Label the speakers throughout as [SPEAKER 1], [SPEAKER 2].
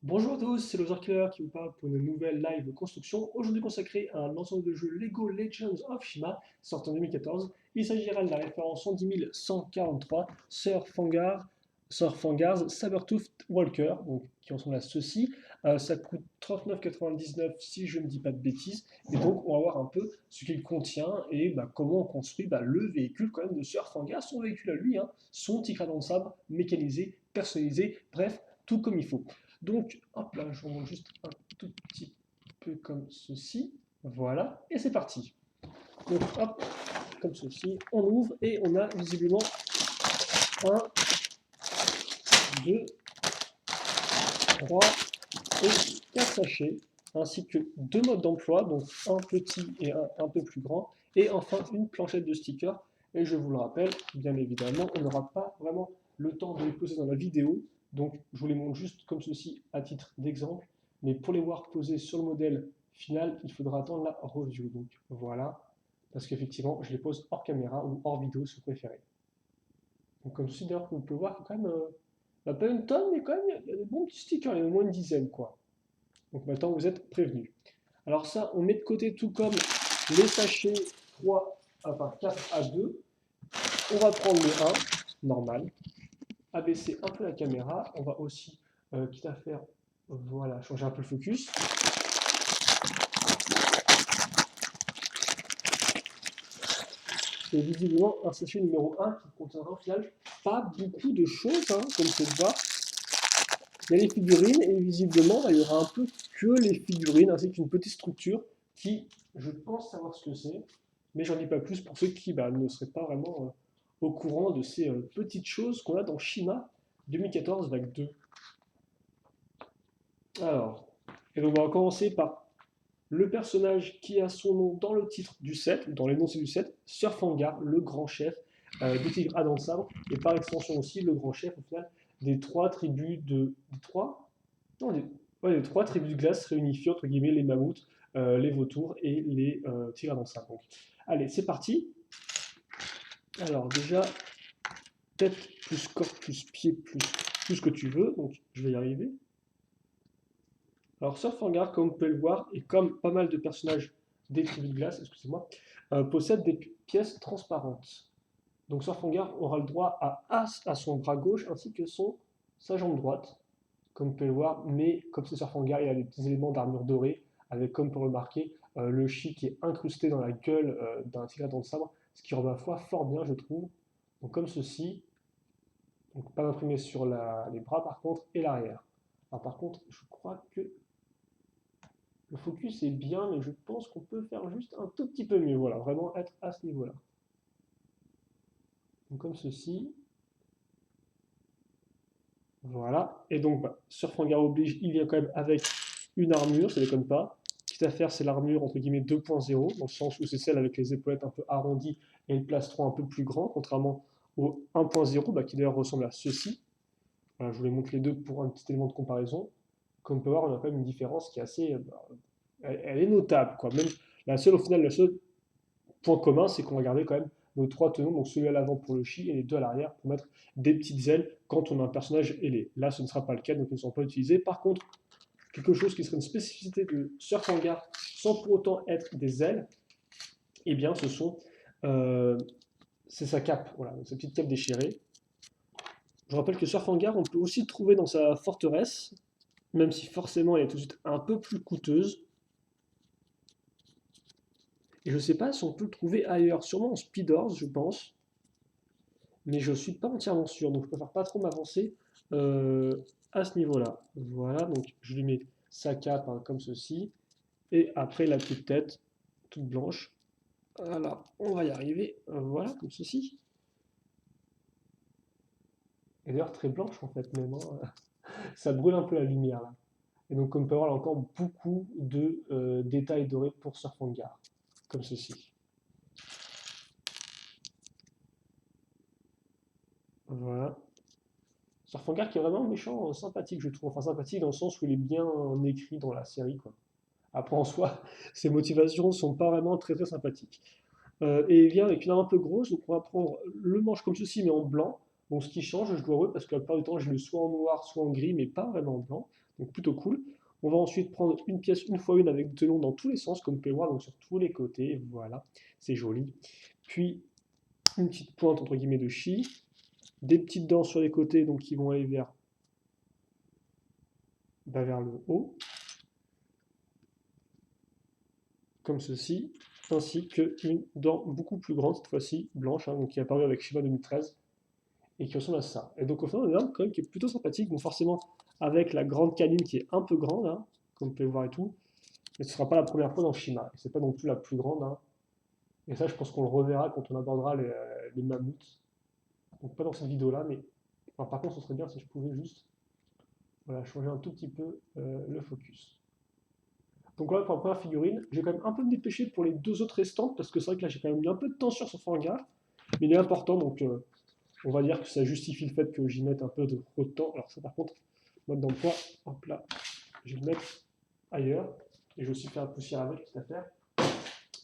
[SPEAKER 1] Bonjour à tous, c'est Loser Killer qui vous parle pour une nouvelle live construction, aujourd'hui consacrée à un ensemble de jeux Lego Legends of Shima, sorti en 2014. Il s'agira de la référence 110 143 Sir Fangar's Sabertooth Walker, donc, qui ressemble à ceci. Ça coûte 39,99 si je ne dis pas de bêtises, et donc on va voir un peu ce qu'il contient et comment on construit le véhicule quand même de Sir Fangar, son véhicule à lui, hein, son tigre à dents de sabre mécanisé, personnalisé, bref, tout comme il faut. Donc, hop là, je remonte juste un tout petit peu comme ceci. Voilà, et c'est parti. Donc, hop, comme ceci, on ouvre et on a visiblement un, 2, 3 et 4 sachets, ainsi que deux modes d'emploi, donc un petit et un peu plus grand, et enfin une planchette de stickers. Et je vous le rappelle, bien évidemment, on n'aura pas vraiment le temps de les poser dans la vidéo, donc je vous les montre juste comme ceci à titre d'exemple, mais pour les voir posés sur le modèle final, il faudra attendre la review. Donc voilà, parce qu'effectivement, je les pose hors caméra ou hors vidéo si vous préférez. Donc comme ceci, d'ailleurs, vous pouvez voir quand même, pas une tonne, mais quand même, il y a des bons petits stickers, il y en a au moins une dizaine, quoi. Donc maintenant, vous êtes prévenus. Alors ça, on met de côté tout comme les sachets 3, enfin 4 à 2. On va prendre le 1, normal, abaisser un peu la caméra. On va aussi, quitte à faire, voilà, changer un peu le focus. C'est visiblement un sachet numéro 1 qui contiendra au final pas beaucoup de choses, hein, comme c'est le voir. Il y a les figurines et visiblement, il y aura un peu que les figurines ainsi qu'une petite structure qui, je pense savoir ce que c'est, mais j'en dis pas plus pour ceux qui ne seraient pas vraiment au courant de ces petites choses qu'on a dans Shima 2014 vague 2. Alors, et donc on va commencer par le personnage qui a son nom dans le titre du set, dans l'énoncé du set, Sir Fangar, le grand chef des Tigres à dents de sabre, et par extension aussi le grand chef au final des trois tribus des trois non, ouais, les trois tribus de glace réunifiées, entre guillemets, les mammouths, les vautours et les tigres à dents de sabre. Donc, allez, c'est parti. Alors déjà, tête plus corps plus pied plus tout ce que tu veux, donc je vais y arriver. Alors Surfangar, comme vous pouvez le voir, et comme pas mal de personnages des tribus de glace, excusez-moi, possède des pièces transparentes. Donc Surfangar aura le droit à As à son bras gauche ainsi que sa jambe droite, comme vous pouvez le voir, mais comme c'est Surfangar, il a des petits éléments d'armure dorée, avec comme pour le remarquer, le chi qui est incrusté dans la gueule d'un tigre à dents de sabre, ce qui rend ma foi fort bien, je trouve. Donc comme ceci, donc pas imprimé sur les bras par contre, et l'arrière. Alors par contre, je crois que le focus est bien, mais je pense qu'on peut faire juste un tout petit peu mieux. Voilà, vraiment être à ce niveau-là. Donc comme ceci. Voilà. Et donc, sur Fangar oblige, il vient quand même avec une armure, ça ne déconne pas. Quitte à faire, c'est l'armure entre guillemets 2.0, dans le sens où c'est celle avec les épaulettes un peu arrondies et le plastron un peu plus grand, contrairement au 1.0, qui d'ailleurs ressemble à ceci. Voilà, je vous les montre les deux pour un petit élément de comparaison. Comme on peut voir, on a quand même une différence qui est assez. Elle est notable, quoi. Même la seule, au final, le seul point commun, c'est qu'on va garder quand même nos trois tenons, donc celui à l'avant pour le chi et les deux à l'arrière pour mettre des petites ailes quand on a un personnage ailé. Là, ce ne sera pas le cas, donc ils ne sont pas utilisés. Par contre, quelque chose qui serait une spécificité de Surf Hangar sans pour autant être des ailes, eh bien, euh, c'est sa cape, voilà, donc sa petite cape déchirée. Je rappelle que Surf Hangar, on peut aussi le trouver dans sa forteresse, même si forcément elle est tout de suite un peu plus coûteuse. Et je ne sais pas si on peut le trouver ailleurs, sûrement en Speedors, je pense, mais je ne suis pas entièrement sûr, donc je préfère pas trop m'avancer à ce niveau-là. Voilà, donc je lui mets sa cape hein, comme ceci, et après la petite tête, toute blanche. Voilà, on va y arriver, voilà, comme ceci. Et d'ailleurs très blanche en fait même, hein. Ça brûle un peu la lumière là. Et donc comme on peut voir, là encore beaucoup de détails dorés pour Surfangar, comme ceci. Voilà. Surfangar qui est vraiment méchant, sympathique je trouve, enfin sympathique dans le sens où il est bien écrit dans la série quoi. Après, en soi, ses motivations sont pas vraiment très très sympathiques. Et il vient avec une arme un peu grosse, donc on va prendre le manche comme ceci, mais en blanc. Bon, ce qui change, je dois avouer, parce que la plupart du temps, je le soit en noir, soit en gris, mais pas vraiment en blanc. Donc plutôt cool. On va ensuite prendre une pièce une fois une avec des telons dans tous les sens, comme vous pouvez le voir, donc sur tous les côtés. Voilà, c'est joli. Puis une petite pointe entre guillemets de chi, des petites dents sur les côtés, donc qui vont aller vers le haut, comme ceci, ainsi qu'une dent beaucoup plus grande, cette fois-ci blanche, hein, donc qui est apparue avec Shiba 2013, et qui ressemble à ça. Et donc au final, on a une arme quand même qui est plutôt sympathique, donc forcément avec la grande canine qui est un peu grande, hein, comme vous pouvez le voir et tout, mais ce ne sera pas la première fois dans Shima, et c'est pas non plus la plus grande, hein. Et ça, je pense qu'on le reverra quand on abordera les mammouths. Donc pas dans cette vidéo-là, mais enfin, par contre, ce serait bien si je pouvais juste voilà, changer un tout petit peu le focus. Donc voilà pour la première figurine. Je vais quand même un peu me dépêcher pour les deux autres restantes, parce que c'est vrai que là j'ai quand même mis un peu de temps sur ce hangar, mais il est important, donc on va dire que ça justifie le fait que j'y mette un peu de trop de temps. Alors ça par contre, mode d'emploi, hop là, je vais le mettre ailleurs, et je vais aussi faire la poussière avec cette affaire.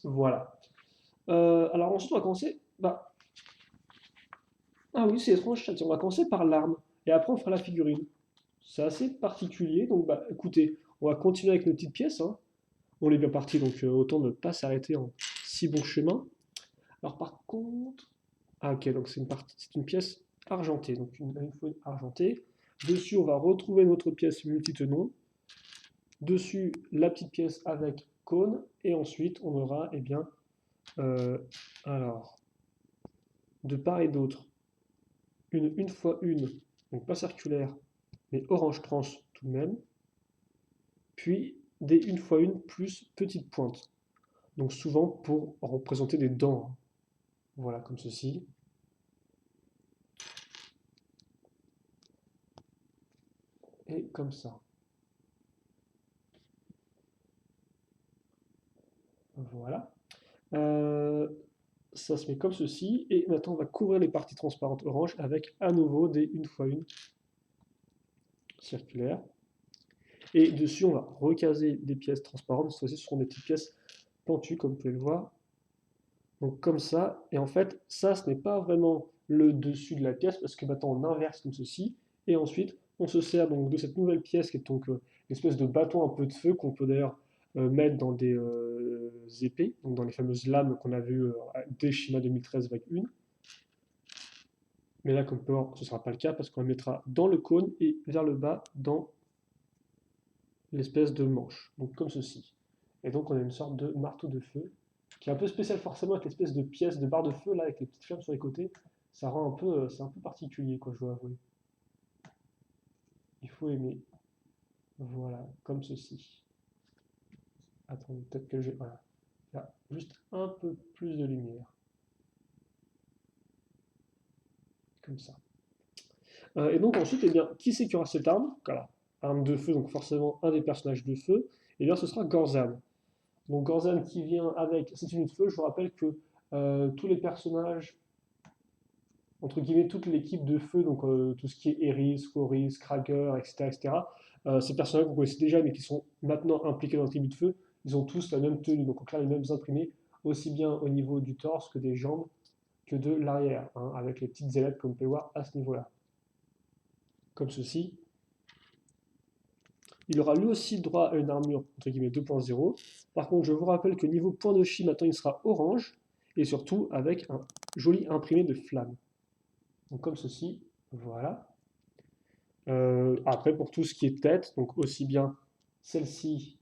[SPEAKER 1] Voilà. Alors ensuite on va commencer, ah oui c'est étrange, on va commencer par l'arme, et après on fera la figurine. C'est assez particulier, donc écoutez, on va continuer avec nos petites pièces, hein. On est bien parti, donc autant ne pas s'arrêter en si bon chemin. Alors par contre, ah ok, donc c'est une pièce argentée, donc une faune argentée. Dessus, on va retrouver notre pièce multitenon. Dessus, la petite pièce avec cône, et ensuite on aura, eh bien, euh, alors, de part et d'autre, une fois une, donc pas circulaire, mais orange trans tout de même, puis des une fois une plus petite pointe. Donc souvent pour représenter des dents, hein. Voilà, comme ceci. Et comme ça. Voilà. Euh, Ça se met comme ceci. Et maintenant, on va couvrir les parties transparentes orange avec à nouveau des une fois une circulaires. Et dessus, on va recaser des pièces transparentes. Cette fois-ci, ce seront des petites pièces pentues, comme vous pouvez le voir. Donc comme ça. Et en fait, ça, ce n'est pas vraiment le dessus de la pièce, parce que maintenant, on inverse comme ceci. Et ensuite, on se sert donc de cette nouvelle pièce qui est donc une espèce de bâton un peu de feu qu'on peut d'ailleurs mettre dans des épées, donc dans les fameuses lames qu'on a vues dès Shima 2013 avec une. Mais là, comme peut voir, ce ne sera pas le cas parce qu'on la mettra dans le cône et vers le bas dans l'espèce de manche, donc comme ceci. Et donc on a une sorte de marteau de feu qui est un peu spécial forcément avec l'espèce de pièce de barre de feu là avec les petites flammes sur les côtés. Ça rend un peu, c'est un peu particulier quoi, je dois avouer. Il faut aimer. Voilà, comme ceci. Attendez, peut-être que j'ai, voilà, là, juste un peu plus de lumière, comme ça. Et donc ensuite, eh bien, qui c'est qui aura cette arme? Voilà, arme de feu, donc forcément un des personnages de feu. Et bien ce sera Gorzan. Donc Gorzan qui vient avec cette unité de feu, je vous rappelle que tous les personnages, entre guillemets toute l'équipe de feu, donc tout ce qui est Eris, Scoris, Krager, etc., etc., ces personnages que vous connaissez déjà mais qui sont maintenant impliqués dans la tribu de feu, ils ont tous la même tenue, donc là les mêmes imprimés, aussi bien au niveau du torse que des jambes, que de l'arrière, hein, avec les petites ailettes comme vous pouvez voir à ce niveau-là. Comme ceci. Il aura lui aussi droit à une armure entre guillemets 2.0. Par contre, je vous rappelle que niveau point de chi, maintenant il sera orange et surtout avec un joli imprimé de flamme. Donc comme ceci, voilà. Après, pour tout ce qui est tête, donc aussi bien celle-ci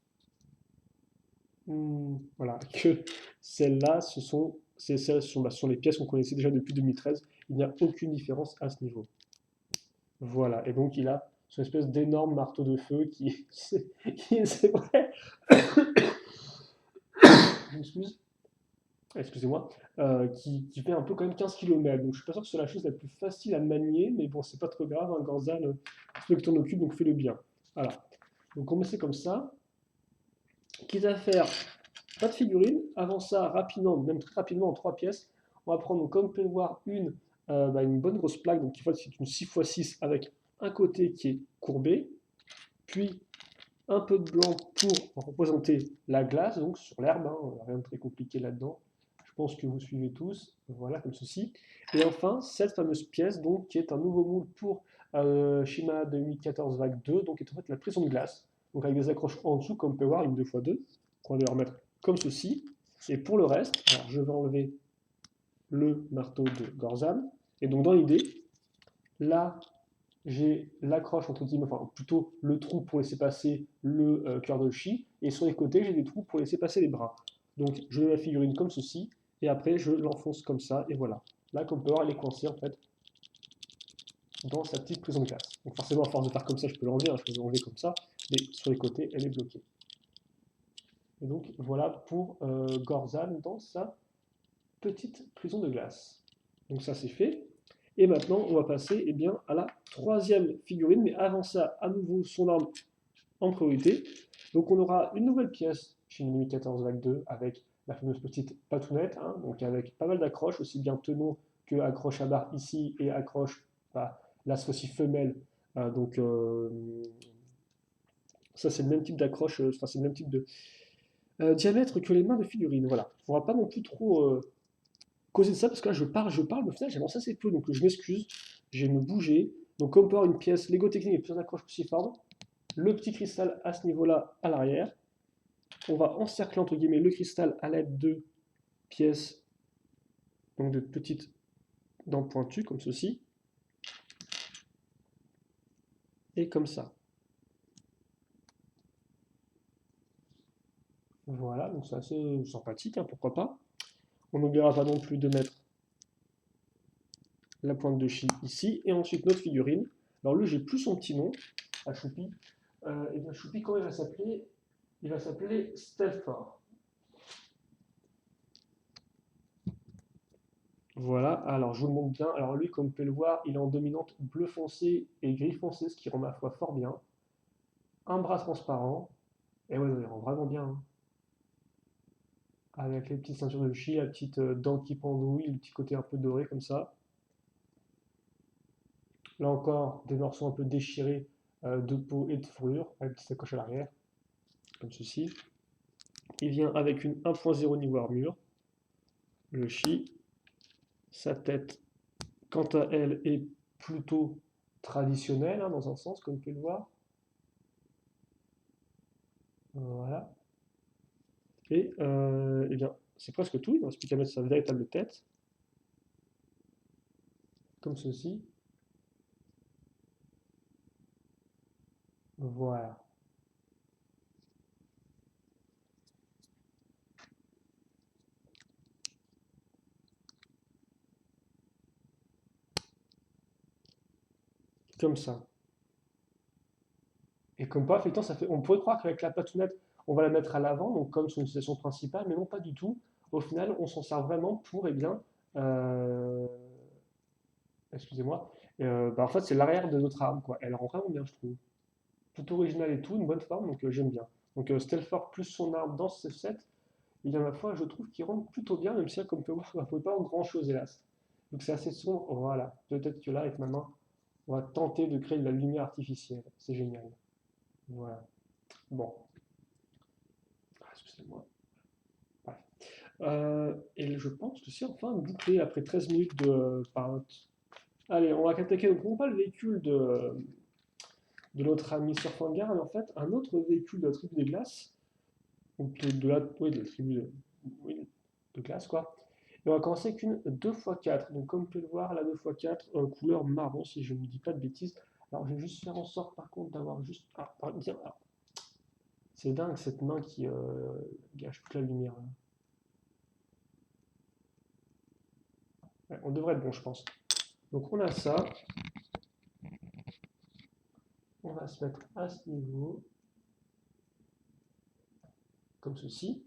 [SPEAKER 1] voilà, que celle-là, ce sont les pièces qu'on connaissait déjà depuis 2013. Il n'y a aucune différence à ce niveau. Voilà, et donc il a son espèce d'énorme marteau de feu qui c'est vrai, je m'excuse, excusez-moi, qui fait un peu quand même 15 km. Donc je suis pas sûr que c'est la chose la plus facile à manier, mais bon, c'est pas trop grave, hein, Gorzan, c'est toi qui t'en occupe, donc fais-le bien. Voilà. Donc on met ça comme ça. Quitte à faire pas de figurine, avant ça, rapidement, même très rapidement en 3 pièces, on va prendre, donc, comme vous pouvez le voir, une bonne grosse plaque, donc qui fait c'est une 6x6 avec un côté qui est courbé, puis un peu de blanc pour représenter la glace, donc sur l'herbe, hein, rien de très compliqué là-dedans. Je pense que vous suivez tous, voilà, comme ceci. Et enfin, cette fameuse pièce, donc, qui est un nouveau moule pour Shima 2014 vague 2, donc, est en fait la prison de glace, donc avec des accroches en dessous, comme on peut voir, une 2x2, qu'on va devoir mettre comme ceci. Et pour le reste, alors je vais enlever le marteau de Gorzan. Et donc, dans l'idée, là, j'ai l'accroche entre guillemets, enfin plutôt le trou pour laisser passer le cœur de chi, et sur les côtés j'ai des trous pour laisser passer les bras. Donc je mets la figurine comme ceci, et après je l'enfonce comme ça, et voilà. Là, comme on peut voir, elle est coincée en fait dans sa petite prison de glace. Donc forcément, à force de faire comme ça, je peux l'enlever, hein, je peux l'enlever comme ça, mais sur les côtés, elle est bloquée. Et donc voilà pour Gorzan dans sa petite prison de glace. Donc ça c'est fait. Et maintenant, on va passer eh bien, à la troisième figurine, mais avant ça, à nouveau, son arme en priorité. Donc on aura une nouvelle pièce chez Ennemi 14 Vague 2 avec la fameuse petite patounette, hein, donc avec pas mal d'accroches, aussi bien tenon que accroche à barre ici et accroche, bah, là c'est aussi femelle, donc ça c'est le même type d'accroche, enfin c'est le même type de diamètre que les mains de figurine, voilà. Il ne faudra pas non plus trop causer de ça, parce que là je parle, mais au final j'avance assez peu, donc je m'excuse, je vais me bouger. Donc comme on peut avoir une pièce Lego Technique et plusieurs accroches cruciformes, le petit cristal à ce niveau-là à l'arrière. On va encercler entre guillemets le cristal à l'aide de pièces, donc de petites dents pointues comme ceci, et comme ça. Voilà, donc c'est assez sympathique, hein, pourquoi pas. On n'oubliera pas non plus de mettre la pointe de chi ici, et ensuite notre figurine. Alors lui, j'ai plus son petit nom, à Choupi. Et bien Choupi, comment il va s'appeler? Il va s'appeler Stelfort. Voilà, alors je vous le montre bien. Alors lui, comme vous pouvez le voir, il est en dominante bleu foncé et gris foncé, ce qui rend ma foi fort bien. Un bras transparent, et ouais, il rend vraiment bien, hein. Avec les petites ceintures de chi, la petite dent qui pendouille, le petit côté un peu doré comme ça. Là encore, des morceaux un peu déchirés de peau et de fourrure, avec une petite sacoche à l'arrière, comme ceci. Il vient avec une 1.0 niveau armure, le chi. Sa tête, quant à elle, est plutôt traditionnelle, hein, dans un sens, comme vous pouvez le voir. Voilà. Et eh bien, c'est presque tout. Il ne reste plus qu'à mettre sa véritable tête, comme ceci. Voilà. Comme ça. Et comme pas, effectivement, ça fait, on pourrait croire qu'avec la patounette, on va la mettre à l'avant, donc comme son utilisation principale, mais non, pas du tout. Au final, on s'en sert vraiment pour, eh bien, euh, excusez-moi, bah, en fait, c'est l'arrière de notre arme, quoi. Elle rend vraiment bien, je trouve. Tout original et tout, une bonne forme, donc j'aime bien. Donc Stelfort plus son arme dans ce set, il y a ma foi, je trouve qu'il rentre plutôt bien, même si là, comme on peut voir, on ne peut pas en grand chose, hélas. Donc c'est assez sombre, voilà. Peut-être que là, avec ma main, on va tenter de créer de la lumière artificielle. C'est génial. Voilà. Bon. Ah, excusez-moi. Ouais. Et je pense que c'est enfin bouclé après 13 minutes de parlotte. Allez, on va attaquer donc non pas le véhicule de notre ami Surfangar, mais en fait un autre véhicule de la tribu des glaces, ou oui, de la tribu oui, de glace quoi. Et on va commencer avec une 2x4. Donc comme vous pouvez le voir, la 2x4 couleur marron si je ne dis pas de bêtises. Alors je vais juste faire en sorte par contre d'avoir juste... Ah, bien, ah. C'est dingue cette main qui gâche toute la lumière, là. Ouais, on devrait être bon je pense. Donc on a ça. On va se mettre à ce niveau, comme ceci.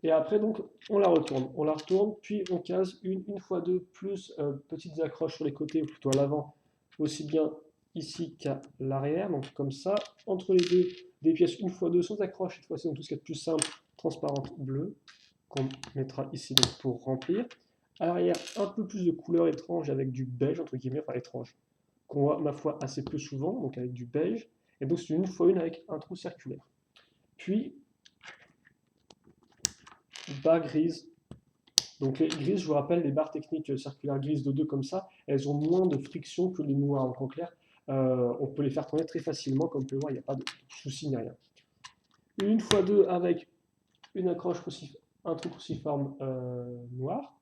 [SPEAKER 1] Et après, donc, on la retourne. On la retourne, puis on case une fois deux, plus petites accroches sur les côtés, ou plutôt à l'avant, aussi bien ici qu'à l'arrière. Donc comme ça, entre les deux, des pièces une fois deux sans accroche, cette fois-ci, donc tout ce qui est plus simple, transparente bleue, qu'on mettra ici donc, pour remplir. À l'arrière, un peu plus de couleur étrange avec du beige, entre guillemets, enfin étrange, qu'on voit, ma foi, assez peu souvent, donc avec du beige. Et donc c'est une fois une avec un trou circulaire. Puis, bas grise Donc les grises, je vous rappelle, les barres techniques circulaires grises de 2 comme ça, elles ont moins de friction que les noires. Donc en clair, on peut les faire tourner très facilement, comme on peut le voir, il n'y a pas de souci ni rien. Une fois 2 avec une accroche un trou cruciforme noir,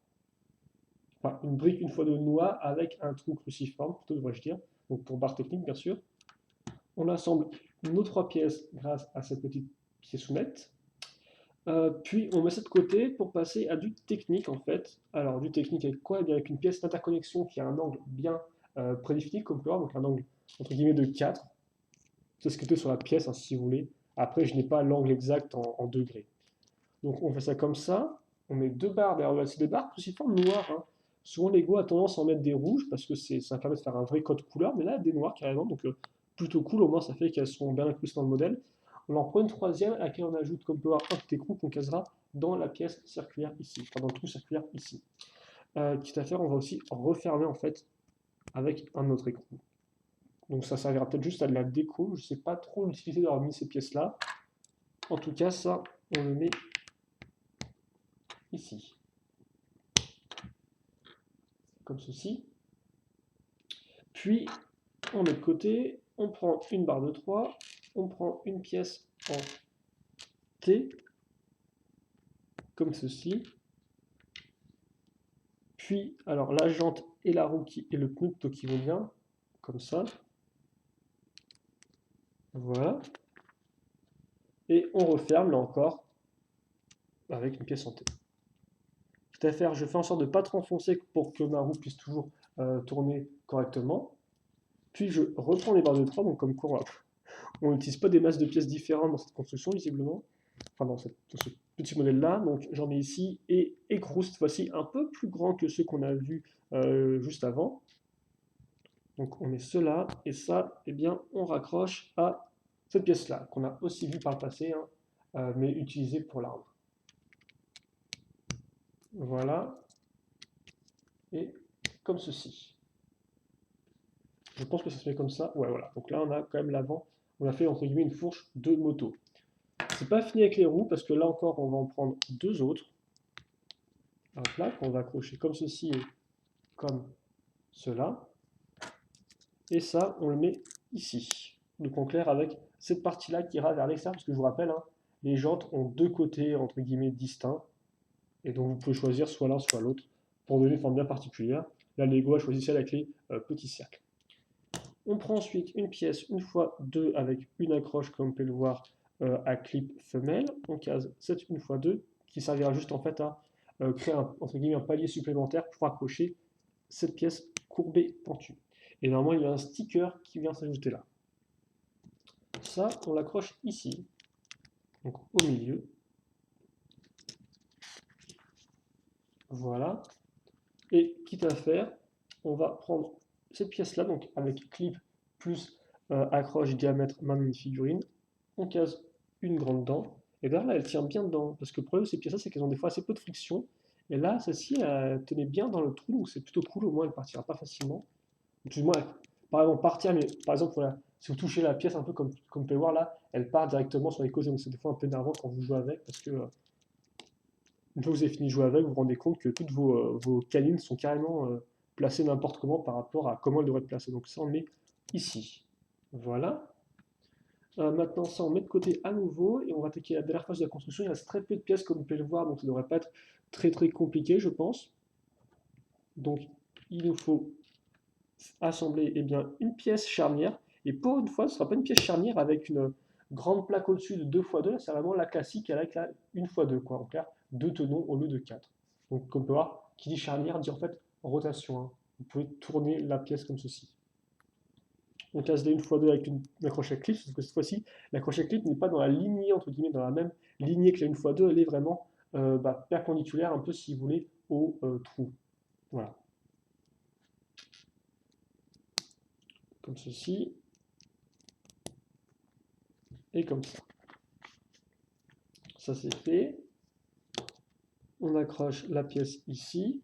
[SPEAKER 1] enfin une brique une fois 2 noire avec un trou cruciforme, plutôt devrais-je dire, donc pour barre technique bien sûr. On assemble nos 3 pièces grâce à cette petite pièceounette. Puis on met ça de côté pour passer à du technique en fait. Alors du technique avec quoi? Eh bien, avec une pièce d'interconnexion qui a un angle bien prédéfini, comme on peut voir, donc un angle entre guillemets de 4. C'est ce que sur la pièce, hein, si vous voulez. Après, je n'ai pas l'angle exact en degrés. Donc on fait ça comme ça. On met 2 barres derrière. C'est des barres cruciformes noires, hein. Souvent Lego a tendance à en mettre des rouges parce que ça permet de faire un vrai code couleur, mais là des noirs carrément, donc plutôt cool, au moins ça fait qu'elles sont bien incluses dans le modèle. On en prend une troisième à laquelle on ajoute, comme peut voir, un petit écrou qu'on casera dans la pièce circulaire ici, enfin dans le trou circulaire ici. Quitte à faire, on va aussi refermer en fait avec un autre écrou. Donc ça servira peut-être juste à de la déco, je ne sais pas trop l'utilité d'avoir mis ces pièces là. En tout cas, ça, on le met ici. Comme ceci. Puis, on met de côté, on prend une barre de 3, on prend une pièce en T, comme ceci. Puis, alors la jante et la roue et le pneu qui vont bien, comme ça. Voilà. Et on referme, là encore, avec une pièce en T. Quitte à faire, je fais en sorte de ne pas trop enfoncer pour que ma roue puisse toujours tourner correctement. Puis je reprends les barres de 3, donc comme quoi on n'utilise pas des masses de pièces différentes dans cette construction, visiblement. Enfin, dans ce petit modèle-là. Donc j'en ai ici, et écrou, cette fois-ci, un peu plus grand que ceux qu'on a vus juste avant. Donc on met cela, et ça, eh bien, on raccroche à cette pièce-là, qu'on a aussi vue par le passé, hein, mais utilisée pour l'arbre. Voilà. Et comme ceci. Je pense que ça se met comme ça. Ouais, voilà. Donc là, on a quand même l'avant. On a fait, entre guillemets, une fourche de moto. C'est pas fini avec les roues, parce que là encore, on va en prendre 2 autres. Un plat qu'on va accrocher comme ceci et comme cela. Et ça, on le met ici. Donc en clair, avec cette partie-là qui ira vers l'extérieur, parce que je vous rappelle, hein, les jantes ont 2 côtés, entre guillemets, distincts. Et donc vous pouvez choisir soit l'un, soit l'autre, pour donner une forme bien particulière. Là, Lego a choisi celle avec les petits cercles. On prend ensuite une pièce, une fois 2, avec une accroche, comme on peut le voir, à clip femelle. On case cette une fois 2, qui servira juste en fait à créer entre guillemets, un palier supplémentaire pour accrocher cette pièce courbée pentue. Et normalement, il y a un sticker qui vient s'ajouter là. Ça, on l'accroche ici, donc au milieu. Voilà. Et quitte à faire, on va prendre cette pièce-là, donc avec clip plus accroche diamètre main mini-figurine. On case une grande dent. Et d'ailleurs, là, elle tient bien dedans. Parce que le problème de ces pièces-là, c'est qu'elles ont des fois assez peu de friction. Et là, celle-ci, elle tenait bien dans le trou, donc c'est plutôt cool. Au moins, elle ne partira pas facilement. Excuse-moi, par exemple, partir, mais par exemple, voilà, si vous touchez la pièce un peu comme vous pouvez voir là, elle part directement sur les côtés. Donc c'est des fois un peu énervant quand vous jouez avec, parce que une fois que vous avez fini de jouer avec, vous vous rendez compte que toutes vos canines sont carrément placées n'importe comment par rapport à comment elles devraient être placées. Donc ça, on le met ici. Voilà. Maintenant, ça, on met de côté à nouveau et on va attaquer la dernière phase de la construction. Il reste très peu de pièces, comme vous pouvez le voir, donc ça ne devrait pas être très très compliqué, je pense. Donc, il nous faut assembler bien, une pièce charnière. Et pour une fois, ce ne sera pas une pièce charnière avec une grande plaque au-dessus de 2x2. C'est vraiment la classique avec la 1x2, quoi. En clair, 2 tenons au lieu de 4. Donc, comme on peut voir, qui dit charnière dit en fait rotation, hein. Vous pouvez tourner la pièce comme ceci. On casse les 1x2 avec une accroche à clip, parce que cette fois-ci, l'accroche à clip n'est pas dans la lignée, entre guillemets, dans la même lignée que la 1x2, elle est vraiment perpendiculaire, un peu, si vous voulez, au trou. Voilà. Comme ceci. Et comme ça. Ça, c'est fait. On accroche la pièce ici.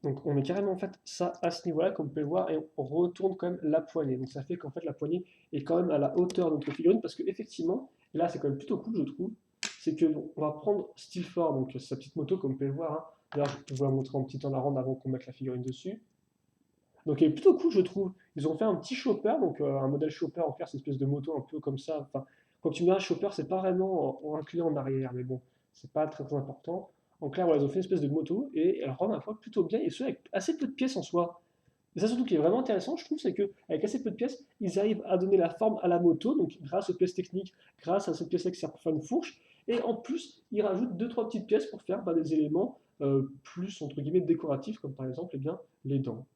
[SPEAKER 1] Donc on met carrément en fait ça à ce niveau-là, comme vous pouvez le voir, et on retourne quand même la poignée. Donc ça fait qu'en fait la poignée est quand même à la hauteur de notre figurine, parce que effectivement, et là c'est quand même plutôt cool je trouve, c'est que bon, on va prendre Steelfort, donc sa petite moto, comme vous pouvez le voir, hein. D'ailleurs, je vais vous la montrer en petit temps à rendre avant qu'on mette la figurine dessus. Donc elle est plutôt cool, je trouve. Ils ont fait un petit chopper, donc un modèle chopper en clair, c'est une espèce de moto un peu comme ça. Enfin, quand tu mets un chopper, c'est pas vraiment inclus en arrière, mais bon, c'est pas très important. En clair, voilà, ils ont fait une espèce de moto et elle rend à la fois plutôt bien, et ce avec assez peu de pièces en soi. Et ça surtout qui est vraiment intéressant, je trouve, c'est qu'avec assez peu de pièces, ils arrivent à donner la forme à la moto, donc grâce aux pièces techniques, grâce à cette pièce-là qui sert pour faire une fourche, et en plus, ils rajoutent deux trois petites pièces pour faire des éléments plus, entre guillemets, décoratifs, comme par exemple eh bien, les dents.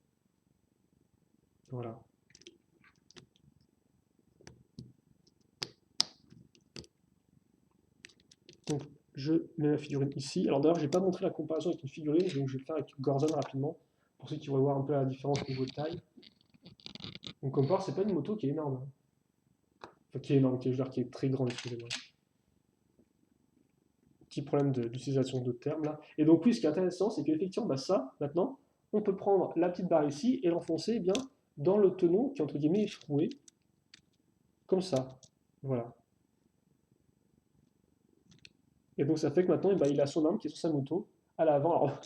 [SPEAKER 1] Voilà. Donc, je mets ma figurine ici. Alors d'ailleurs, je n'ai pas montré la comparaison avec une figurine, donc je vais le faire avec Gorzon rapidement, pour ceux qui vont voir un peu la différence au niveau de taille. Donc comme part, c'est pas une moto qui est énorme, hein. Enfin, qui est énorme, qui est, je veux dire, qui est très grande, excusez-moi. Petit problème d'utilisation de termes là. Et donc oui, ce qui est intéressant, c'est qu'effectivement, bah, ça, maintenant, on peut prendre la petite barre ici et l'enfoncer eh bien dans le tenon qui, entre guillemets, est troué, comme ça. Voilà. Et donc ça fait que maintenant, eh ben, il a son arme qui est sur sa moto, à l'avant. Alors,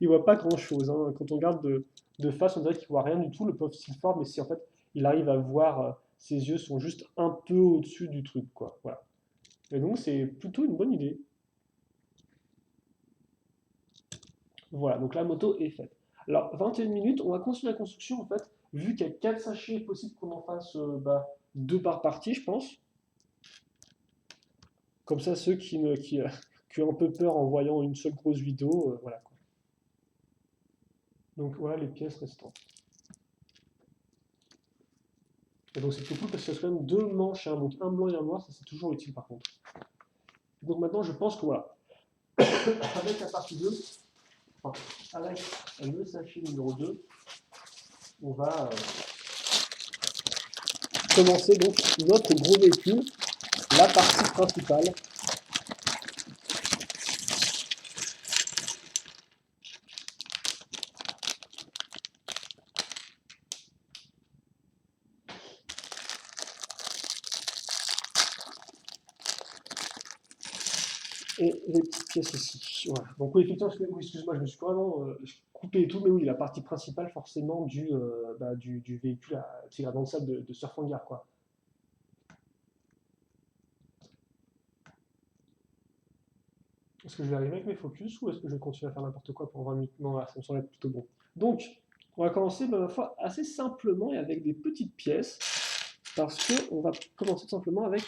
[SPEAKER 1] il voit pas grand-chose, hein. Quand on regarde de face, on dirait qu'il voit rien du tout, le pauvre Silford, mais si en fait, il arrive à voir, ses yeux sont juste un peu au-dessus du truc, quoi. Voilà. Et donc c'est plutôt une bonne idée. Voilà, donc la moto est faite. Alors, 21 minutes, on va continuer la construction, en fait, vu qu'il y a 4 sachets, possible qu'on en fasse 2 par partie, je pense. Comme ça, ceux qui ont un peu peur en voyant une seule grosse vidéo, voilà quoi. Donc voilà les pièces restantes. Et donc c'est tout cool parce que ça quand même deux manches, hein, donc un blanc et un noir, ça c'est toujours utile par contre. Donc maintenant je pense que voilà, avec la partie 2, enfin, avec le sachet numéro 2, on va commencer donc notre gros véhicule, la partie principale. Et les petites pièces ici. Voilà. Donc oui, effectivement, oui, excuse-moi, je me suis vraiment coupé et tout, mais oui, la partie principale forcément du véhicule à tir dans le sable de Surf Hangar, quoi. Est-ce que je vais arriver avec mes focus ou est-ce que je continue à faire n'importe quoi pour 20 minutes? Non, là, ça me semble être plutôt bon. Donc, on va commencer ma foi assez simplement et avec des petites pièces, parce qu'on va commencer tout simplement avec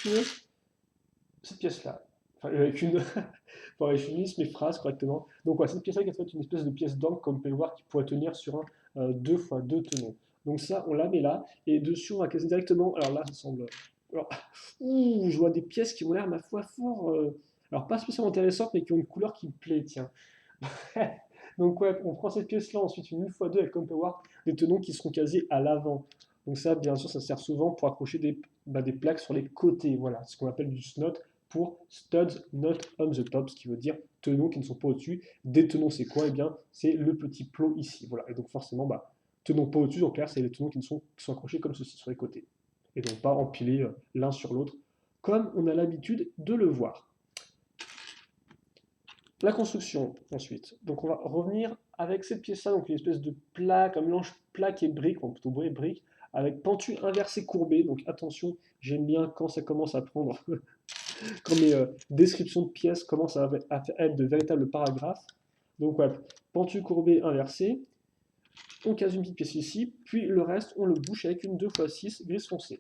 [SPEAKER 1] cette pièce-là. Enfin, avec une. Enfin, je finis mes phrases correctement. Donc, ouais, cette pièce-là qui est en fait une espèce de pièce d'angle, comme vous pouvez le voir, qui pourrait tenir sur un 2 x 2 tenons. Donc, ça, on la met là, et dessus, on va caser directement. Alors là, ça semble. Alors, ouh, je vois des pièces qui ont l'air, ma foi, fort. Alors, pas spécialement intéressantes, mais qui ont une couleur qui me plaît, tiens. Donc, ouais, on prend cette pièce-là, ensuite une 1x2 avec, comme on peut voir, des tenons qui seront casés à l'avant. Donc, ça, bien sûr, ça sert souvent pour accrocher des plaques sur les côtés. Voilà, ce qu'on appelle du snot pour studs not on the top, ce qui veut dire tenons qui ne sont pas au-dessus. Des tenons, c'est quoi? Eh bien, c'est le petit plot ici. Voilà, et donc forcément, tenons pas au-dessus, donc là, c'est les tenons qui sont accrochés comme ceci sur les côtés. Et donc pas empilés l'un sur l'autre, comme on a l'habitude de le voir. La construction, ensuite. Donc on va revenir avec cette pièce-là, donc une espèce de plaque, un mélange plaque et brique, enfin plutôt brique, avec pentu inversé courbé. Donc attention, j'aime bien quand ça commence à prendre, quand mes descriptions de pièces commencent à être de véritables paragraphes. Donc ouais, pentu courbé inversé. On case une petite pièce ici, puis le reste, on le bouche avec une 2x6 grise foncée,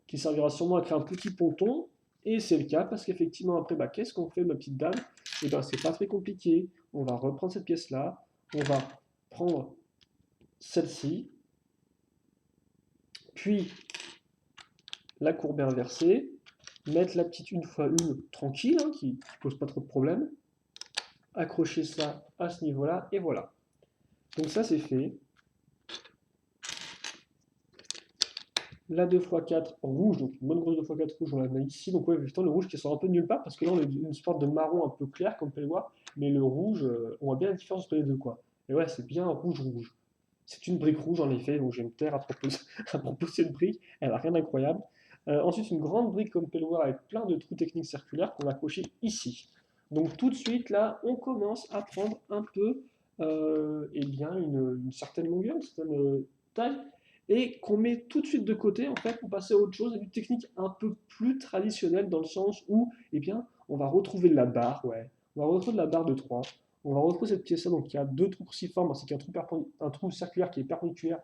[SPEAKER 1] qui servira sûrement à créer un petit ponton. Et c'est le cas, parce qu'effectivement, après, qu'est-ce qu'on fait, ma petite dame? Et bien, c'est pas très compliqué. On va reprendre cette pièce-là, on va prendre celle-ci, puis la courber inversée, mettre la petite une fois une tranquille, hein, qui pose pas trop de problème, accrocher ça à ce niveau-là, et voilà. Donc ça, c'est fait. La 2x4 rouge, donc une bonne grosse 2x4 rouge, on la met ici. Donc ouais, évidemment, le rouge qui sort un peu de nulle part, parce que là, on a une sorte de marron un peu clair, comme vous pouvez le voir, mais le rouge, on voit bien la différence entre les deux, quoi. Et ouais, c'est bien rouge-rouge. C'est une brique rouge, en effet, donc je vais me taire à propos, à propos de cette brique, elle n'a rien d'incroyable. Ensuite, une grande brique comme pelloir avec plein de trous techniques circulaires qu'on va cocher ici. Donc tout de suite, là, on commence à prendre un peu eh bien, une certaine longueur, une certaine taille, et qu'on met tout de suite de côté, en fait, pour passer à autre chose, à une technique un peu plus traditionnelle, dans le sens où, eh bien, on va retrouver la barre, ouais, on va retrouver la barre de 3. On va retrouver cette pièce-là, donc il y a deux trous cruciformes, ainsi qu'un un trou circulaire qui est perpendiculaire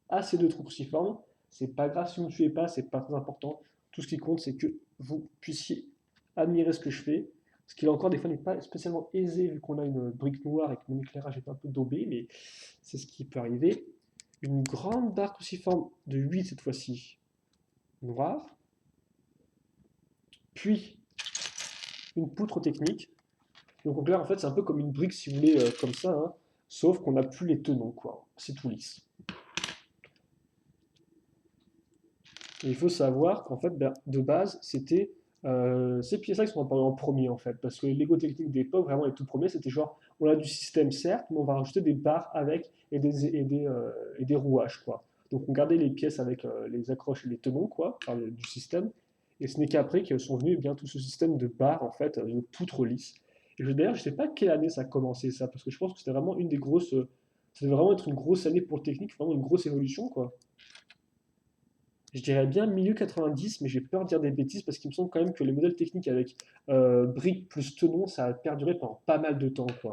[SPEAKER 1] à ces deux trous cruciformes. C'est pas grave si vous ne suivez pas, c'est pas très important. Tout ce qui compte, c'est que vous puissiez admirer ce que je fais. Ce qui, là encore, des fois, n'est pas spécialement aisé, vu qu'on a une brique noire et que mon éclairage est un peu daubé, mais c'est ce qui peut arriver. Une grande barre cruciforme de 8 cette fois-ci, noire. Puis, une poutre technique. Donc, en clair, en fait, c'est un peu comme une brique, si vous voulez, comme ça, hein, sauf qu'on n'a plus les tenons, quoi. C'est tout lisse. Et il faut savoir qu'en fait, de base, c'était ces pièces-là qui sont apparues en premier, en fait, parce que les Lego techniques d'époque, vraiment les tout premiers, c'était genre, on a du système certes, mais on va rajouter des barres avec et des rouages, quoi. Donc on gardait les pièces avec les accroches et les tenons, quoi, enfin, du système, et ce n'est qu'après que sont venus eh bien tout ce système de barres, en fait, de poutres lisses. Et d'ailleurs, je ne sais pas quelle année ça a commencé ça, parce que je pense que c'était vraiment une des grosses, ça devait vraiment être une grosse année pour le technique, vraiment une grosse évolution, quoi. Je dirais bien milieu 90, mais j'ai peur de dire des bêtises parce qu'il me semble quand même que les modèles techniques avec briques plus tenons, ça a perduré pendant pas mal de temps, quoi,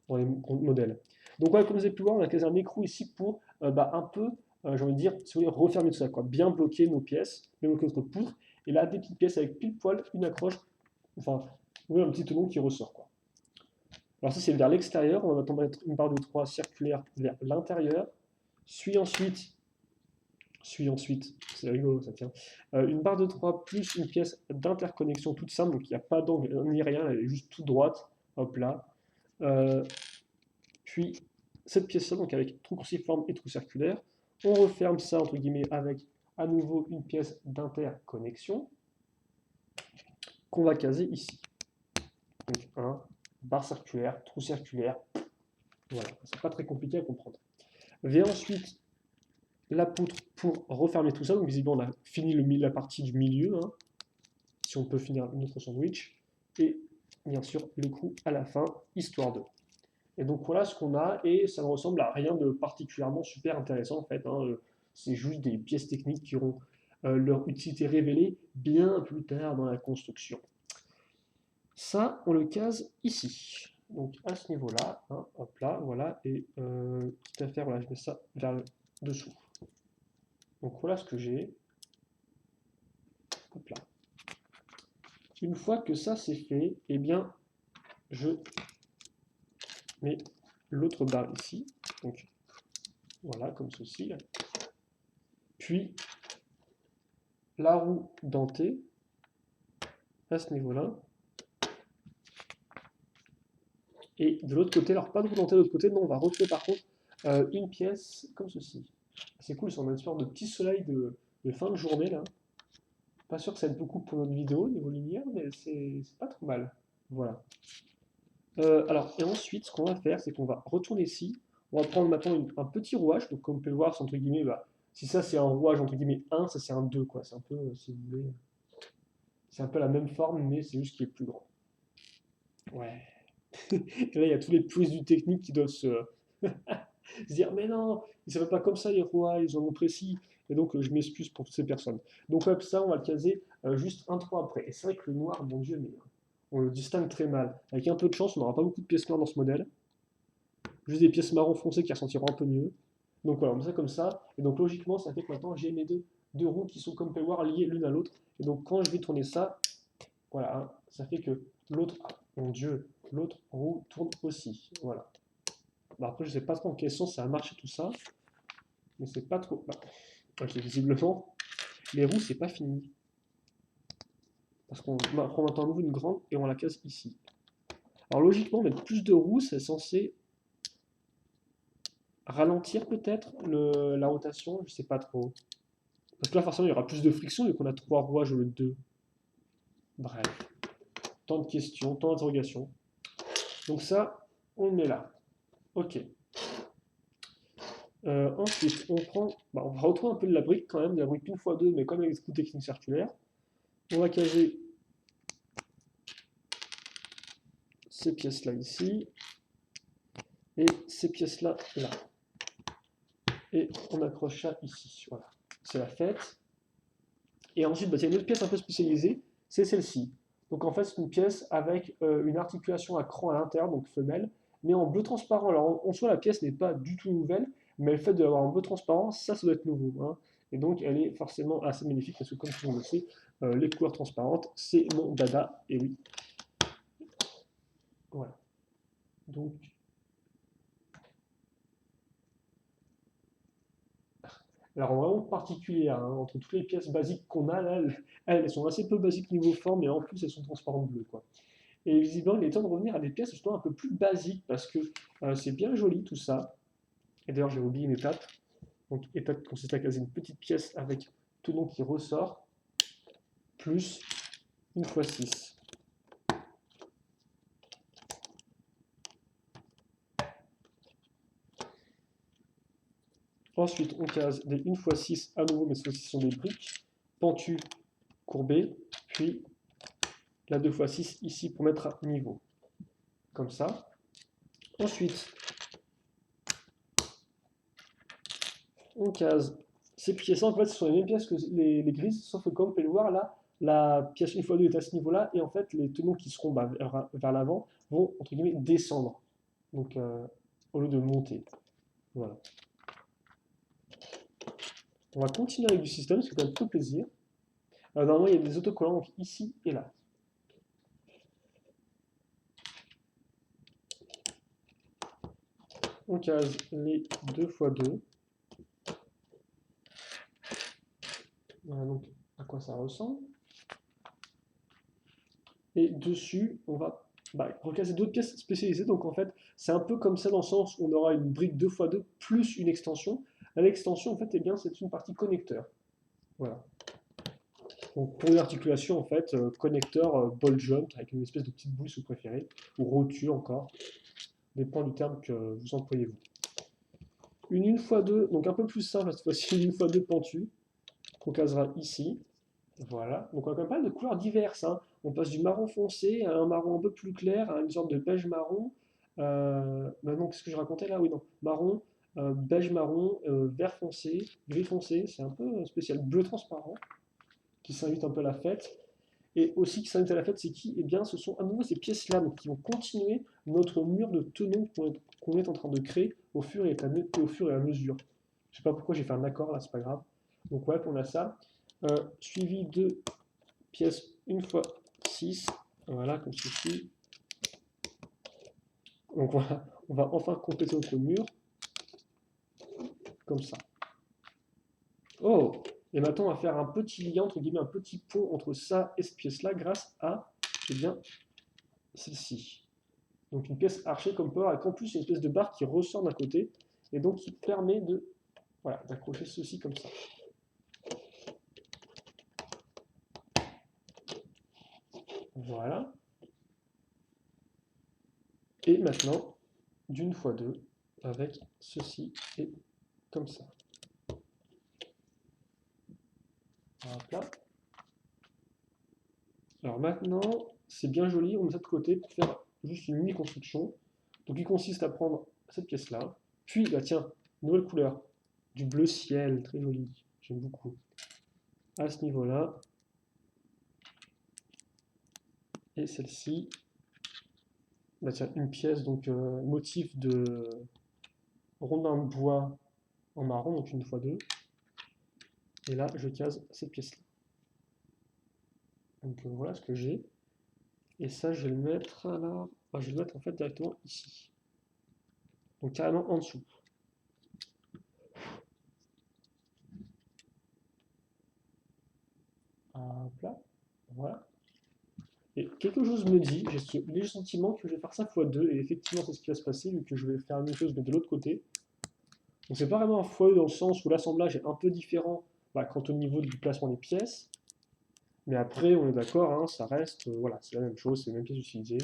[SPEAKER 1] dans les modèles. Donc, voilà, comme vous avez pu voir, on a quasi un écrou ici pour un peu, j'ai envie de dire, si vous voulez, refermer tout ça, quoi, bien bloquer nos pièces, bien bloquer notre poutre. Et là, des petites pièces avec pile poil, une accroche, enfin, vous voyez, un petit tenon qui ressort, quoi. Alors, ça, c'est vers l'extérieur. On va maintenant mettre une barre de 3 circulaire vers l'intérieur. Suis ensuite, c'est rigolo ça tient, une barre de 3 plus une pièce d'interconnexion toute simple, donc il n'y a pas d'angle ni rien, elle est juste toute droite, hop là. Euh, Puis cette pièce-là, donc avec trou cruciforme et trou circulaire, on referme ça entre guillemets avec à nouveau une pièce d'interconnexion qu'on va caser ici. Donc un, barre circulaire, trou circulaire, voilà, c'est pas très compliqué à comprendre. Vient ensuite la poutre pour refermer tout ça. Donc visiblement on a fini la partie du milieu, hein, si on peut finir notre sandwich. Et bien sûr l'écrou à la fin, histoire de. Et donc voilà ce qu'on a, et ça ne ressemble à rien de particulièrement super intéressant en fait, hein. C'est juste des pièces techniques qui auront leur utilité révélée bien plus tard dans la construction. Ça, on le case ici. Donc à ce niveau-là, hein, hop là, voilà, et quitte à faire, voilà, je mets ça vers le dessous. Donc voilà ce que j'ai. Hop là. Une fois que ça c'est fait, eh bien, je mets l'autre barre ici. Donc voilà, comme ceci. Puis la roue dentée à ce niveau-là. Et de l'autre côté, alors pas de roue dentée de l'autre côté, non, on va retrouver par contre une pièce comme ceci. C'est cool, c'est une sorte de petit soleil de fin de journée là. Pas sûr que ça aide beaucoup pour notre vidéo niveau lumière, mais c'est pas trop mal. Voilà. Alors, et ensuite, ce qu'on va faire, c'est qu'on va retourner ici. On va prendre maintenant un petit rouage. Donc, comme vous pouvez le voir, c'est entre guillemets, si ça c'est un rouage entre guillemets 1, ça c'est un 2, quoi. C'est un peu, si vous voulez, c'est un peu la même forme, mais c'est juste qu'il est plus grand. Ouais. Et là, il y a tous les puristes du technique qui doivent se dire, mais non, ils ne s'appellent pas comme ça les rouages, ils en ont précis. Et donc, je m'excuse pour toutes ces personnes. Donc, hop, ça, on va le caser juste un trou après. Et c'est vrai que le noir, mon Dieu, mais on le distingue très mal. Avec un peu de chance, on n'aura pas beaucoup de pièces noires dans ce modèle. Juste des pièces marron foncé qui ressentiront un peu mieux. Donc voilà, on met ça comme ça. Et donc logiquement, ça fait que maintenant j'ai mes deux roues qui sont comme vous pouvez voir liées l'une à l'autre. Et donc quand je vais tourner ça, voilà, hein, ça fait que l'autre, ah, mon Dieu, l'autre roue tourne aussi. Voilà. Bah, après, je sais pas trop en quel sens ça a marché tout ça, mais c'est pas trop. Bah, ok, visiblement, les roues c'est pas fini. Parce qu'on prend maintenant à nouveau une grande et on la case ici. Alors logiquement, mettre plus de roues, c'est censé ralentir peut-être la rotation, je sais pas trop. Parce que là, forcément, il y aura plus de friction vu qu'on a 3 rouages au lieu de 2. Bref, tant de questions, tant d'interrogations. Donc ça, on le met là. Ok. Ensuite, on va retrouver un peu de la brique quand même, de la brique 1x2, mais comme avec des techniques circulaires. On va caser ces pièces-là ici, et ces pièces-là là. Et on accroche ça ici. Voilà, c'est la fête. Et ensuite, il y a une autre pièce un peu spécialisée, c'est celle-ci. Donc en fait, c'est une pièce avec une articulation à cran à l'intérieur, donc femelle, mais en bleu transparent. Alors en soi, la pièce n'est pas du tout nouvelle, mais le fait de l'avoir en bleu transparent, ça doit être nouveau, hein. Et donc elle est forcément assez magnifique, parce que comme tout le monde le sait, les couleurs transparentes, c'est mon dada, et oui. Voilà. Donc alors vraiment particulière, hein, entre toutes les pièces basiques qu'on a, là, elles sont assez peu basiques niveau forme, et en plus elles sont transparentes bleues, quoi. Et visiblement, il est temps de revenir à des pièces justement un peu plus basiques, parce que c'est bien joli tout ça. Et d'ailleurs, j'ai oublié une étape. Donc, étape qui consiste à caser une petite pièce avec tenon qui ressort, plus une fois 6. Ensuite, on case des 1x6 à nouveau, mais ceux-ci sont des briques pentues, courbées, puis la 2x6 ici pour mettre à niveau, comme ça. Ensuite, on case ces pièces, en fait, ce sont les mêmes pièces que les grises, sauf que comme vous pouvez le voir là, la pièce 1x2 est à ce niveau-là, et en fait, les tenons qui seront vers l'avant vont, entre guillemets, descendre. Donc, au lieu de monter. Voilà. On va continuer avec du système, parce que ça fait un peu plaisir. Normalement, il y a des autocollants donc ici et là. On case les 2x2. Voilà donc à quoi ça ressemble. Et dessus, on va recaser d'autres pièces spécialisées. Donc en fait, c'est un peu comme ça dans le sens où on aura une brique 2x2 plus une extension. L'extension, en fait, eh bien, c'est une partie connecteur. Voilà. Donc pour une articulation, en fait, connecteur ball joint avec une espèce de petite boule si vous préférez, ou rotule encore, dépend du terme que vous employez vous. Une 1x2, donc un peu plus simple cette fois-ci, une 1x2 pentue, qu'on casera ici. Voilà, donc on a quand même pas mal de couleurs diverses, hein. On passe du marron foncé à un marron un peu plus clair, à une sorte de beige marron. Non, qu'est-ce que je racontais là? Oui, non, marron, beige marron, vert foncé, gris foncé, c'est un peu spécial. Bleu transparent, qui s'invite un peu à la fête. Et aussi qui s'invite à la fête, c'est qui? Eh bien, ce sont à nouveau ces pièces-là qui vont continuer notre mur de tenons qu'on est en train de créer au fur et à mesure. Je sais pas pourquoi j'ai fait un accord là, c'est pas grave. Donc ouais, on a ça. Suivi de pièces 1x6, voilà, comme ceci. Donc voilà, on va enfin compléter notre mur, comme ça. Oh! Et maintenant, on va faire un petit lien, entre guillemets, un petit pont entre ça et cette pièce-là, grâce à, eh bien, celle-ci. Donc une pièce archée comme peut avec en plus une espèce de barre qui ressort d'un côté, et donc qui permet de, voilà, d'accrocher ceci comme ça. Voilà. Et maintenant, d'une fois deux, avec ceci et comme ça. Hop là. Alors maintenant, c'est bien joli, on met ça de côté pour faire juste une mini-construction. Donc il consiste à prendre cette pièce-là, puis, bah tiens, nouvelle couleur, du bleu ciel, très joli, j'aime beaucoup. À ce niveau-là, et celle-ci, bah tiens, une pièce, donc motif de rondin de bois en marron, donc une fois deux. Et là, je case cette pièce-là. Donc voilà ce que j'ai. Et ça, je vais le mettre, alors, je vais le mettre en fait directement ici. Donc carrément en dessous. Hop là, voilà. Et quelque chose me dit, j'ai ce léger sentiment que je vais faire ça x2, et effectivement c'est ce qui va se passer, vu que je vais faire la même chose mais de l'autre côté. Donc c'est pas vraiment un x2 dans le sens où l'assemblage est un peu différent quant au niveau du placement des pièces, mais après on est d'accord, hein, ça reste, voilà, c'est la même chose, c'est les mêmes pièces utilisées.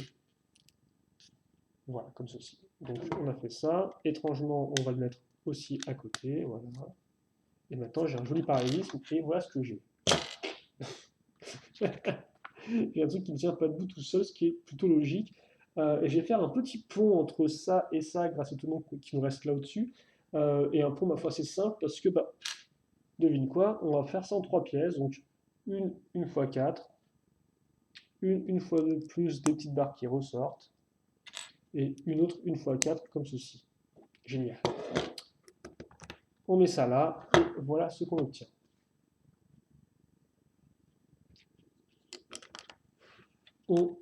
[SPEAKER 1] Voilà, comme ceci. Donc on a fait ça, étrangement on va le mettre aussi à côté, voilà. Et maintenant j'ai un joli parallélisme et voilà ce que j'ai. J'ai un truc qui ne tient pas debout tout seul, ce qui est plutôt logique. Et je vais faire un petit pont entre ça et ça grâce au tenon qui nous reste là au-dessus. Et un pont, ma foi, c'est simple parce que, bah, devine quoi, on va faire ça en 3 pièces. Donc une fois 4, une fois de plus des petites barres qui ressortent, et une autre une fois 4 comme ceci. Génial. On met ça là, et voilà ce qu'on obtient. On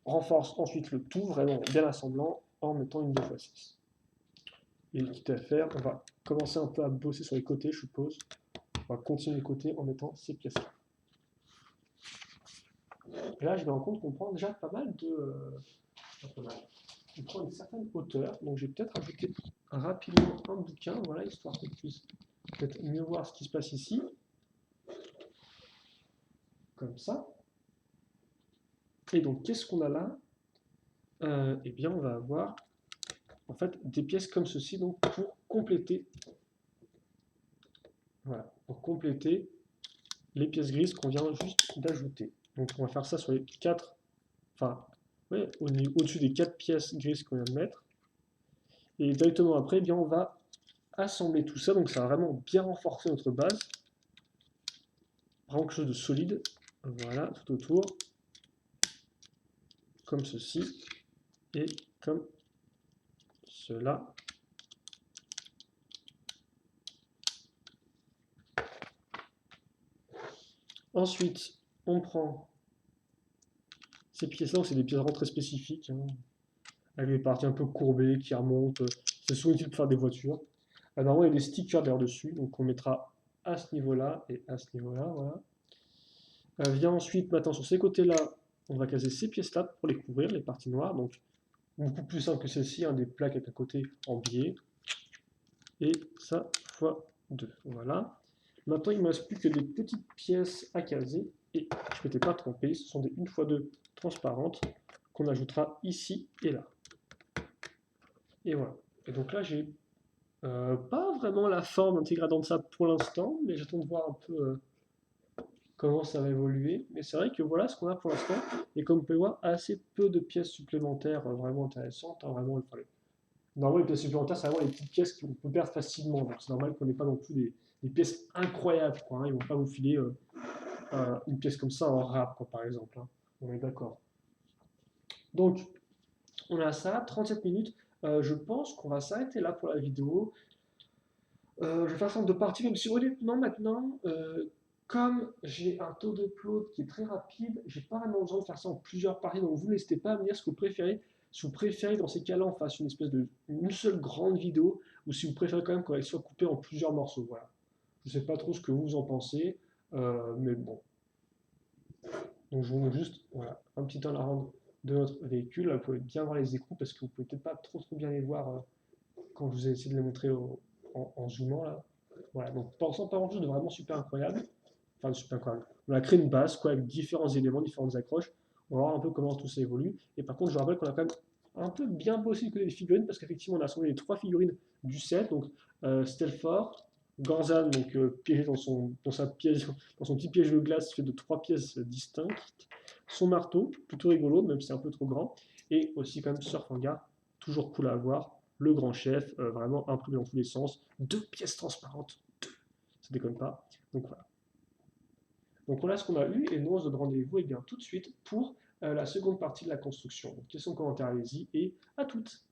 [SPEAKER 1] renforce ensuite le tout, vraiment bien assemblant, en mettant une 2x6. Et quitte à faire, on va commencer un peu à bosser sur les côtés, je suppose. On va continuer les côtés en mettant ces pièces-là. Et là, je me rends compte qu'on prend déjà pas mal de... on prend une certaine hauteur, donc je vais peut-être ajouter rapidement un bouquin, voilà, histoire qu'on puisse peut-être mieux voir ce qui se passe ici. Comme ça. Et donc, qu'est-ce qu'on a là? Eh bien, on va avoir en fait des pièces comme ceci, donc pour compléter, voilà, pour compléter les pièces grises qu'on vient juste d'ajouter. Donc, on va faire ça sur les 4, enfin, ouais, au-dessus des 4 pièces grises qu'on vient de mettre. Et directement après, eh bien, on va assembler tout ça, donc ça va vraiment bien renforcer notre base. Vraiment quelque chose de solide, voilà, tout autour, comme ceci, et comme cela. Ensuite, on prend ces pièces-là, c'est des pièces vraiment très spécifiques, hein, avec des parties un peu courbées qui remontent. C'est souvent utile pour faire des voitures. Normalement, il y a des stickers derrière dessus, donc on mettra à ce niveau-là et à ce niveau-là. Voilà. Vient ensuite, maintenant sur ces côtés-là, on va caser ces pièces-là pour les couvrir, les parties noires. Donc beaucoup plus simple que celle-ci, hein, des plaques avec un côté en biais. Et ça fois 2. Voilà. Maintenant, il ne me reste plus que des petites pièces à caser. Et je ne m'étais pas trompé, ce sont des 1x2 transparentes qu'on ajoutera ici et là. Et voilà. Et donc là, j'ai pas vraiment la forme intégrée de ça pour l'instant, mais j'attends de voir un peu comment ça va évoluer. Mais c'est vrai que voilà ce qu'on a pour l'instant. Et comme vous pouvez voir, assez peu de pièces supplémentaires vraiment intéressantes. Hein, vraiment, normalement, les pièces supplémentaires, c'est vraiment les petites pièces qu'on peut perdre facilement. Donc c'est normal qu'on n'ait pas non plus des pièces incroyables. Quoi, hein. Ils ne vont pas vous filer une pièce comme ça en rap, quoi, par exemple. Hein. On est d'accord. Donc, on a ça, 37 minutes. Je pense qu'on va s'arrêter là pour la vidéo. Je vais faire ça en 2 parties, même si honnêtement maintenant, comme j'ai un taux d'upload qui est très rapide, j'ai pas vraiment besoin de faire ça en plusieurs parties. Donc vous n'hésitez pas à me dire ce que vous préférez. Si vous préférez dans ces cas-là on fasse une seule grande vidéo, ou si vous préférez quand même qu'elle soit coupée en plusieurs morceaux. Voilà. Je sais pas trop ce que vous en pensez, mais bon. Donc je vous montre juste voilà, un petit temps à la rendre de notre véhicule. Là, vous pouvez bien voir les écrous parce que vous pouvez peut-être pas trop bien les voir quand je vous ai essayé de les montrer en zoomant là. Voilà, donc pensant pas grand-chose de vraiment super incroyable. Enfin, super incroyable. On a créé une base quoi, avec différents éléments, différentes accroches. On va voir un peu comment tout ça évolue. Et par contre, je rappelle qu'on a quand même un peu bien bossé du côté des figurines parce qu'effectivement, on a assemblé les 3 figurines du set. Donc, Stelfort, Gorzan, donc piégé dans son petit piège de glace fait de 3 pièces distinctes. Son marteau, plutôt rigolo, même si c'est un peu trop grand. Et aussi, quand même, Surfanga, toujours cool à avoir. Le grand chef, vraiment imprimé dans tous les sens. 2 pièces transparentes, 2. Ça déconne pas. Donc voilà. Donc voilà ce qu'on a eu et nous on se donne rendez-vous bien tout de suite pour la seconde partie de la construction. Donc questions, commentaires, allez-y et à toutes.